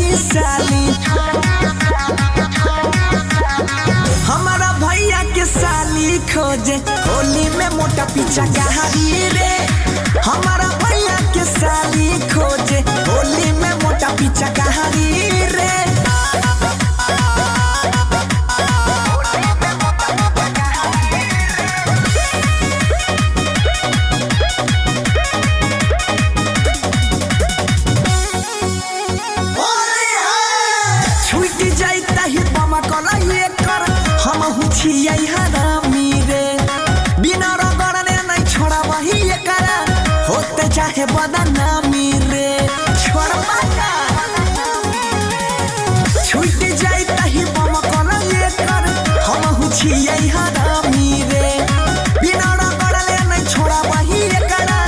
की साली। हमारा भैया के साली खोजे होली में मोटा पीछा कहारी रे। हमारा भैया के साली खोजे होली में मोटा पीछा कहारी रे। छुटी जाता ही बमा कला ये कर हम हुछिया हरामी रे। बिना रगड़ने नहीं छोड़ा वही ये करा होते चाहे बदनामी रे। छोड़वा ना छुटी जाता ही बमा कला ये कर हम हुछिया हरामी रे। बिना रगड़ने नहीं छोड़ा वही ये करा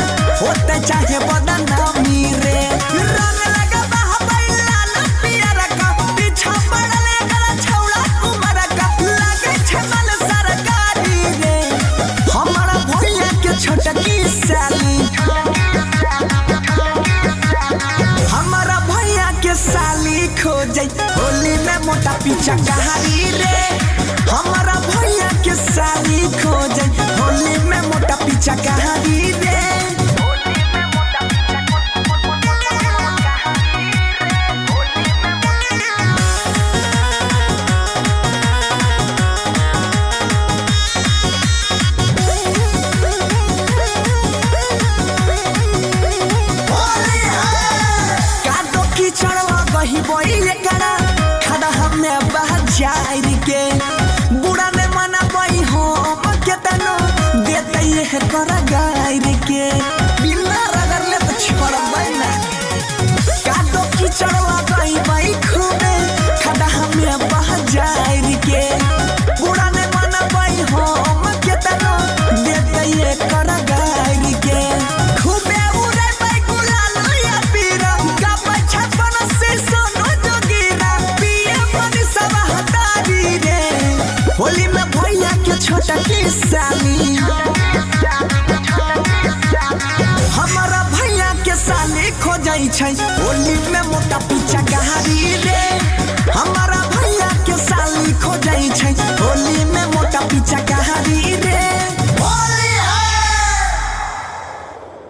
होते चाहे बदनामी रे। रंग लगा बहबाई लाल पियर का पीछा पड़ले गला छौड़ा उमर का लागे छमल सरकारी रे। हमारा भैया के छोटकी साली। हमारा भैया के साली खोजे होली में मोटा पीछा कहारी रे। हमारा भैया के साली खोजे होली में मोटा पीछा कहारी रे। वही बोई करा खड़ा हमें बाजार के बुरा ने मना बोई हो केतनो देते ये करा गायर के। बिना रगड़ ले तो छोड़ बना काटो कीचड़वा गई बाई खूबे खड़ा हमें बाजार के। बुरा ने मना बोई हो केतनो देते ये करा गायर के। खूबे उड़े बाई गुलाल या पीरा का बचपन से सोनो जोगीरा पिए बनी सब हतारी रे। होली में भैया के छोटा की साली। हमारा भैया के साली खोजै छै होली में मोटा पीछा कहारी रे।